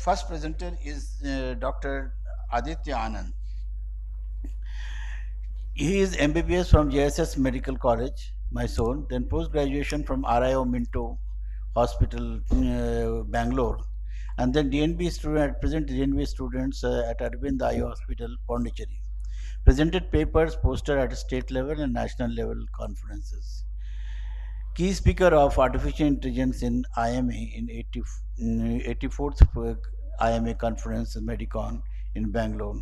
first presenter is Dr. Aditya Anand. He is MBBS from JSS Medical College, Mysore, then post-graduation from RIO Minto Hospital, Bangalore, and then DNB student, at present DNB students at Arvind Eye Hospital, Pondicherry. Presented papers, poster at state level and national level conferences. Key speaker of artificial intelligence in IMA in 84th IMA conference, Medicon in Bangalore.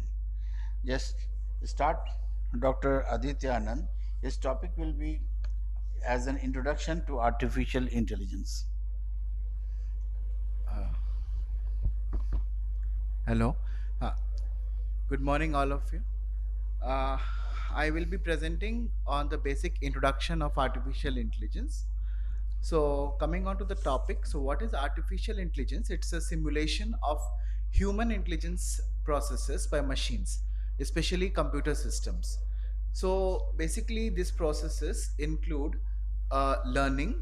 Just start Dr. Aditya Anand. His topic will be as an introduction to artificial intelligence. Hello. Uh, Good morning, all of you. Uh, I will be presenting on the basic introduction of artificial intelligence. So, coming on to the topic, so what is artificial intelligence? It's a simulation of human intelligence processes by machines, especially computer systems. So, basically, these processes include learning,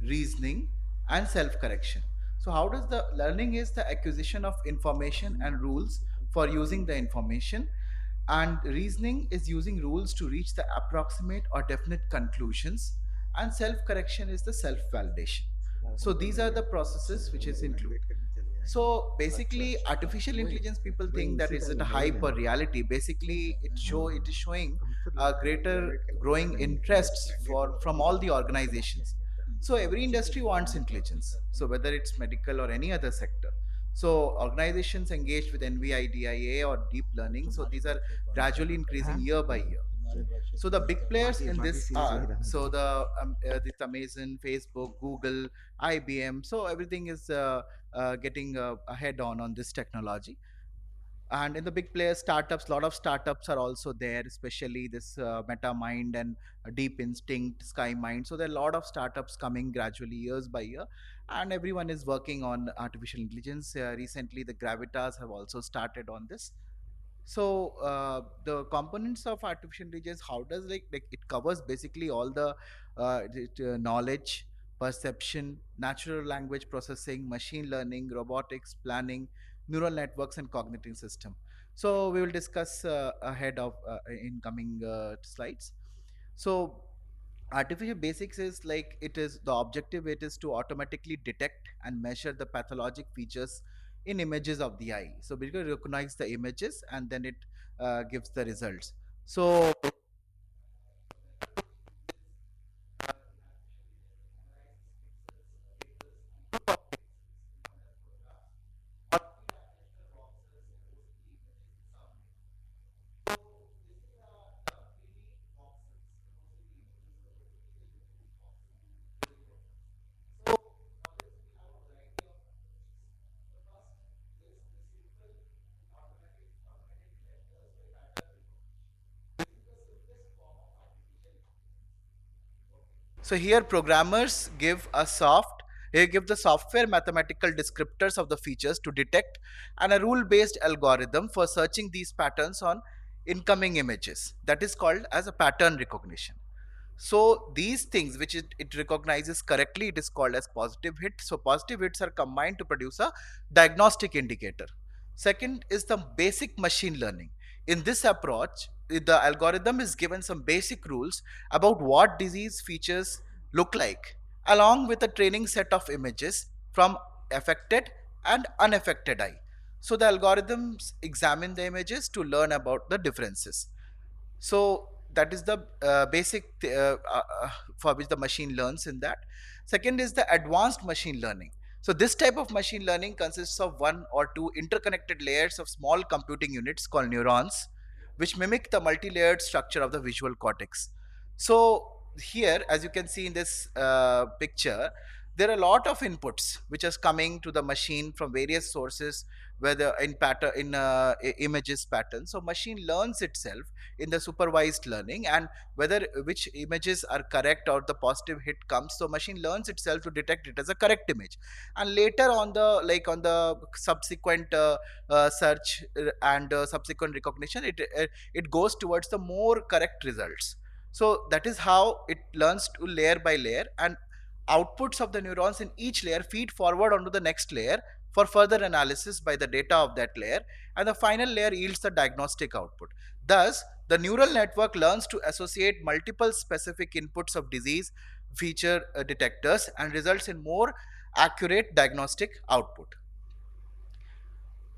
reasoning, and self correction. So, how does the learning is the acquisition of information and rules for using the information, and reasoning is using rules to reach the approximate or definite conclusions, and self correction is the self validation. So these are the processes which is included. So basically artificial intelligence, people think that is it a hype or reality. Basically it is showing a greater growing interests for from all the organizations. So every industry wants intelligence, so whether it's medical or any other sector. So organizations engaged with NVIDIA or deep learning, so these are gradually increasing year by year. So the big players in this are this Amazon, Facebook, Google, IBM. So everything is getting ahead on this technology. And in the big players, startups, a lot of startups are also there, especially this MetaMind and Deep Instinct, SkyMind. So there are a lot of startups coming gradually years by year, and everyone is working on artificial intelligence. Recently, the Gravitas have also started on this. So the components of artificial intelligence, how does like it covers basically all the knowledge, perception, natural language processing, machine learning, robotics, planning, neural networks, and cognitive system. So we will discuss ahead of in coming slides. So artificial basics is like it is the objective, it is to automatically detect and measure the pathologic features in images of the eye. So basically recognize the images and then it gives the results. So So here programmers give the software mathematical descriptors of the features to detect, and a rule-based algorithm for searching these patterns on incoming images. That is called as a pattern recognition. So these things which it recognizes correctly, it is called as positive hits. So positive hits are combined to produce a diagnostic indicator. Second is the basic machine learning. In this approach, the algorithm is given some basic rules about what disease features look like, along with a training set of images from affected and unaffected eye. So the algorithms examine the images to learn about the differences. So that is the basic for which the machine learns in that. Second is the advanced machine learning. So this type of machine learning consists of one or two interconnected layers of small computing units called neurons, which mimic the multi-layered structure of the visual cortex. So here, as you can see in this picture, there are a lot of inputs which is coming to the machine from various sources, whether in pattern in images pattern. So machine learns itself in the supervised learning, and whether which images are correct or the positive hit comes, so machine learns itself to detect it as a correct image, and later on the on the subsequent search and subsequent recognition, it goes towards the more correct results. So that is how it learns to layer by layer, and outputs of the neurons in each layer feed forward onto the next layer for further analysis by the data of that layer, and the final layer yields the diagnostic output. Thus, the neural network learns to associate multiple specific inputs of disease feature detectors and results in more accurate diagnostic output.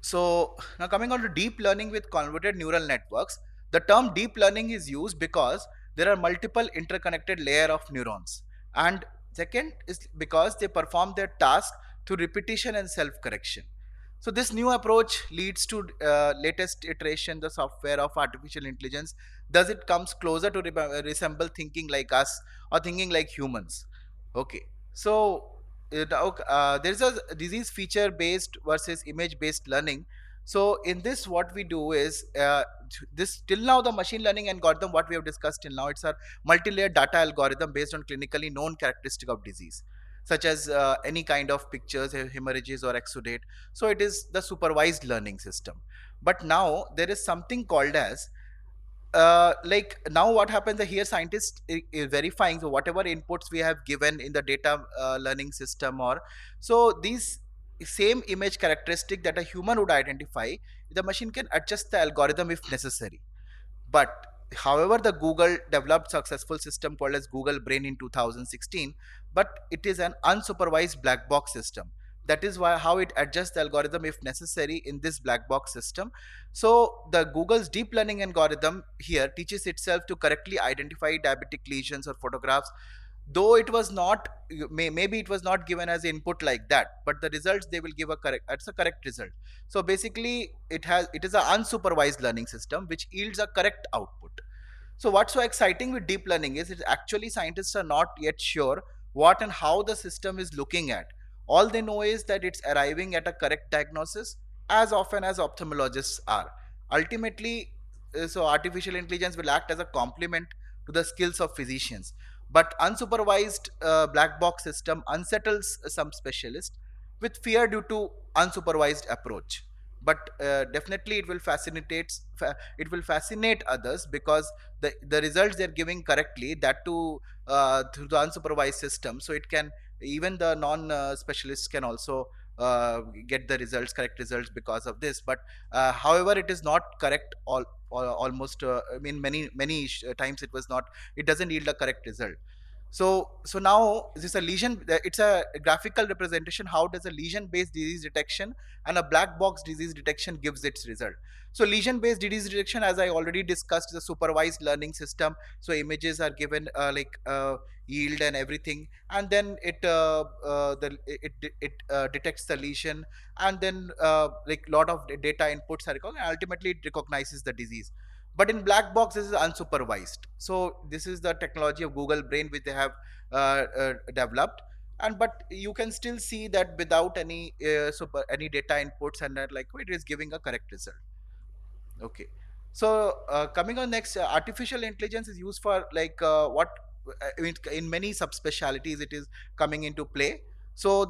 So now coming on to deep learning with convoluted neural networks, the term deep learning is used because there are multiple interconnected layer of neurons. And second is because they perform their task through repetition and self-correction. So this new approach leads to latest iteration, the software of artificial intelligence. Thus it comes closer to resemble thinking like us or thinking like humans. Okay. So there's a disease feature based versus image based learning. So in this what we do is this till now the machine learning algorithm what we have discussed till now, it's a multi-layered data algorithm based on clinically known characteristic of disease such as any kind of pictures, hemorrhages or exudate. So it is the supervised learning system. But now there is something called as like now what happens here, scientists is verifying so whatever inputs we have given in the data learning system, or so these same image characteristic that a human would identify, the machine can adjust the algorithm if necessary. But however, the Google developed successful system called as Google Brain in 2016, but it is an unsupervised black box system. That is why how it adjusts the algorithm if necessary in this black box system. So the Google's deep learning algorithm here teaches itself to correctly identify diabetic lesions or photographs, though it was not maybe it was not given as input like that, but the results they will give a correct, that's a correct result. So basically it is an unsupervised learning system which yields a correct output. So what's so exciting with deep learning is it actually scientists are not yet sure what and how the system is looking at. All they know is that it's arriving at a correct diagnosis as often as ophthalmologists are. Ultimately, so artificial intelligence will act as a complement to the skills of physicians. But unsupervised black box system unsettles some specialists with fear due to unsupervised approach. But definitely it will fascinate others because the results they're giving correctly, that too through the unsupervised system, so it can even the non specialists can also get the results, correct results because of this. But however it is not correct almost I mean many times it was not, it doesn't yield a correct result. So now this is a lesion, it's a graphical representation how does a lesion based disease detection and a black box disease detection gives its result. So lesion based disease detection, as I already discussed, is a supervised learning system. So images are given yield and everything, and then it detects the lesion, and then like lot of data inputs are recorded, and ultimately it recognizes the disease. But in black box this is unsupervised. So this is the technology of Google Brain which they have developed. And but you can still see that without any any data inputs, and that like it is giving a correct result. Okay. So coming on next, artificial intelligence is used for like what I mean, in many subspecialties it is coming into play. So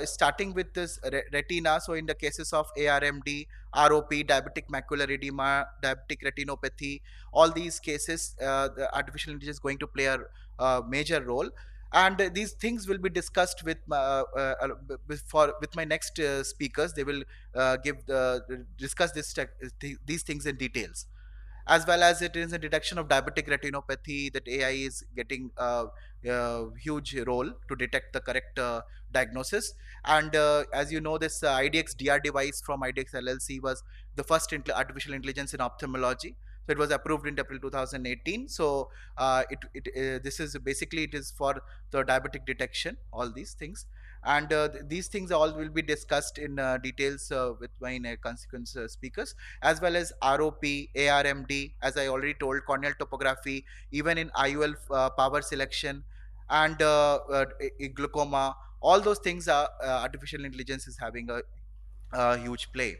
starting with this retina. So in the cases of ARMD, ROP, diabetic macular edema, diabetic retinopathy, all these cases, the artificial intelligence is going to play a major role. And these things will be discussed with with my next speakers. They will discuss these things in details, as well as it is a detection of diabetic retinopathy that AI is getting a huge role to detect the correct diagnosis. And as you know, this IDX DR device from IDX LLC was the first artificial intelligence in ophthalmology. So it was approved in April 2018. So this is basically it is for the diabetic detection, all these things. And these things all will be discussed in details with my consequence speakers, as well as ROP, ARMD, as I already told, corneal topography, even in IOL power selection, and glaucoma. All those things are artificial intelligence is having a huge play.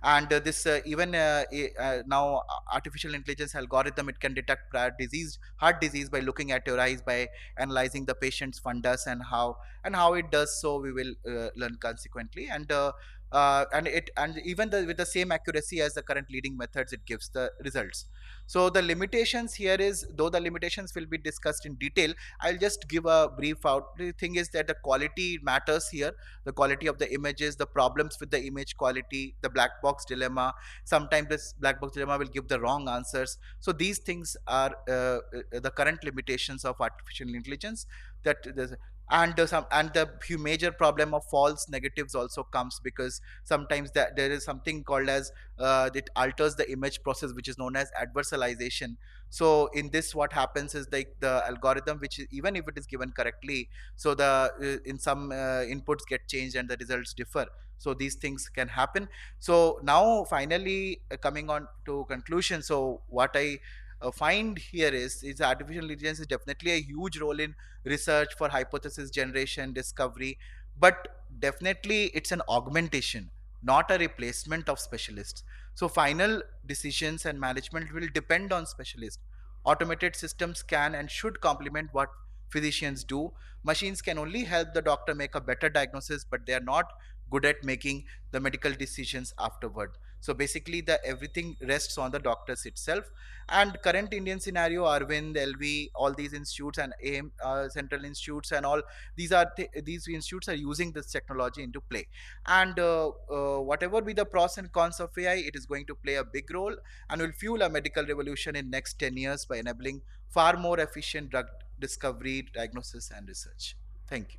And this even now artificial intelligence algorithm, it can detect prior disease, heart disease, by looking at your eyes, by analyzing the patient's fundus and how it does so we will learn consequently. And and even with the same accuracy as the current leading methods, it gives the results. So the limitations here is, though the limitations will be discussed in detail, I'll just give a brief out. The thing is that the quality matters here, the quality of the images, the problems with the image quality, the black box dilemma. Sometimes this black box dilemma will give the wrong answers. So these things are the current limitations of artificial intelligence. That there's and the major problem of false negatives also comes, because sometimes that there is something called as it alters the image process, which is known as adversarialization. So in this, what happens is, like, the algorithm, which is, even if it is given correctly, so the in some inputs get changed and the results differ. So these things can happen. So now finally, coming on to conclusion, so what I find here is artificial intelligence is definitely a huge role in research for hypothesis generation, discovery, but definitely it's an augmentation, not a replacement of specialists. So final decisions and management will depend on specialists. Automated systems can and should complement what physicians do. Machines can only help the doctor make a better diagnosis, but they are not good at making the medical decisions afterward. So basically, the everything rests on the doctors itself. And current Indian scenario, Arvind, LV, all these institutes and AIM, central institutes and all, these institutes are using this technology into play. And whatever be the pros and cons of AI, it is going to play a big role and will fuel a medical revolution in next 10 years by enabling far more efficient drug discovery, diagnosis, and research. Thank you.